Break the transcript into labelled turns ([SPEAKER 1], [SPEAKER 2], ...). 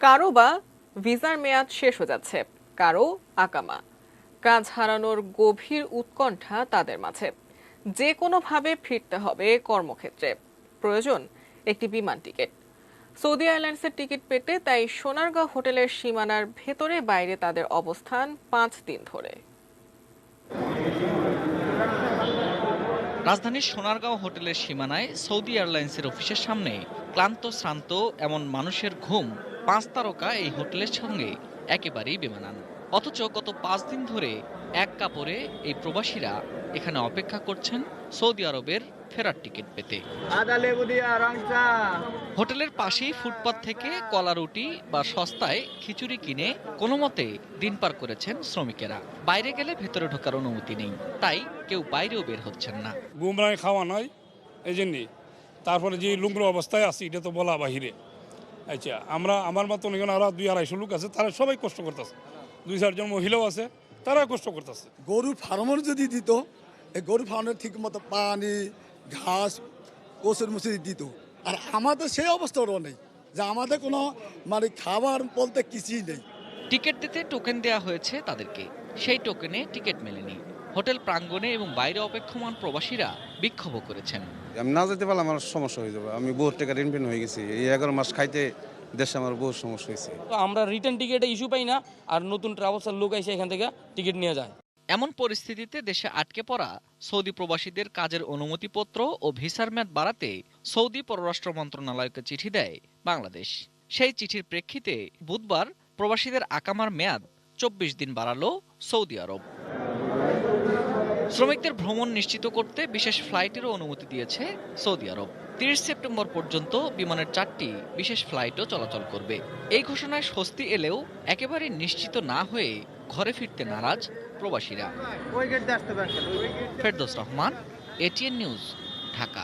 [SPEAKER 1] কারো বা ভিসার মেয়াদ শেষ হয়ে যাচ্ছে, কারো আকামা। কাজ হারানোর গভীর উৎকণ্ঠা তাদের মাঝে। যে কোনোভাবে ফিরতে হবে কর্মক্ষেত্রে, প্রয়োজন একটি বিমান টিকিট। সৌদি এয়ারলাইন্সের টিকিট পেতে তাই সোনারগাঁও হোটেলের সীমানার ভেতরে বাইরে তাদের অবস্থান 5 দিন ধরে।
[SPEAKER 2] রাজধানীর সোনারগাঁও হোটেলের সীমানায় সৌদি এয়ারলাইন্সের অফিসের সামনে ক্লান্ত শ্রান্ত এমন মানুষের ঘুম 5 তারকা এই হোটেলের সঙ্গে একেবারেই বেমানান। অথচ গত 5 দিন ধরে এক কাপড়ে এই প্রবাসীরা এখানে অপেক্ষা করছেন সৌদি আরবের ফেরার টিকিট পেতে। হোটেলের পাশেই ফুটপাত থেকে কলা রুটি বা সস্তায় খিচুড়ি কিনে কোনো মতে দিন পার করেছেন শ্রমিকেরা। বাইরে গেলে ভেতরে ঢোকার অনুমতি নেই, তাই কেউ বাইরেও বের হচ্ছেন না।
[SPEAKER 3] গুমরাই খাওয়া নয় এই জন্যে। তারপরে যে লুঙ্গুর অবস্থায় আছে এটা তো বলা বাহিরে। আচ্ছা, আমার মতন এখানে আরো 200-250 লোক আছে, তারা সবাই কষ্ট করতেছে। 2-4 জন মহিলাও আছে, তারা কষ্ট করতেছে।
[SPEAKER 4] গরু ফার্মের যদি দিত, এই গরু ফার্মের ঠিক মতো পানি ঘাস কচুর মুচুরি দিত। আর আমাদের সেই অবস্থাও নেই, যে আমাদের কোনো মানে খাবার বলতে কিছুই নেই।
[SPEAKER 2] টিকিট দিতে টোকেন দেওয়া হয়েছে তাদেরকে, সেই টোকেনে টিকিট মেলেনি। হোটেল প্রাঙ্গণে এবং বাইরে অপেক্ষমান প্রবাসীরা বিক্ষোভ করেছেন।
[SPEAKER 5] আমি না যেতে পারলে আমার সমস্যা হয়ে যাবে। আমি বহুত টাকা ঋণ হয়ে গেছি, এই 11 মাস খাইতে দেশে আমার বহুত সমস্যা হয়েছে।
[SPEAKER 6] আমরা রিটার্ন টিকিটে ইস্যু পাই না, আর নতুন ট্রাভেলসের লোক এসে এখান থেকে টিকিট নিয়ে যায়।
[SPEAKER 2] এমন পরিস্থিতিতে দেশে আটকে পড়া সৌদি প্রবাসীদের কাজের অনুমতিপত্র ও ভিসার মেয়াদ বাড়াতে সৌদি পররাষ্ট্র মন্ত্রণালয়কে চিঠি দেয় বাংলাদেশ। সেই চিঠির প্রেক্ষিতে বুধবার প্রবাসীদের আকামার মেয়াদ 24 দিন বাড়ালো সৌদি আরব। শ্রমিকদের ভ্রমণ নিশ্চিত করতে বিশেষ ফ্লাইটেরও অনুমতি দিয়েছে সৌদি আরব। 30 সেপ্টেম্বর পর্যন্ত বিমানের 4টি বিশেষ ফ্লাইটও চলাচল করবে। এই ঘোষণায় স্বস্তি এলেও একেবারে নিশ্চিত না হয়ে ঘরে ফিরতে নারাজ প্রবাসীরা। Ferdous Rahman, ATN news, Dhaka.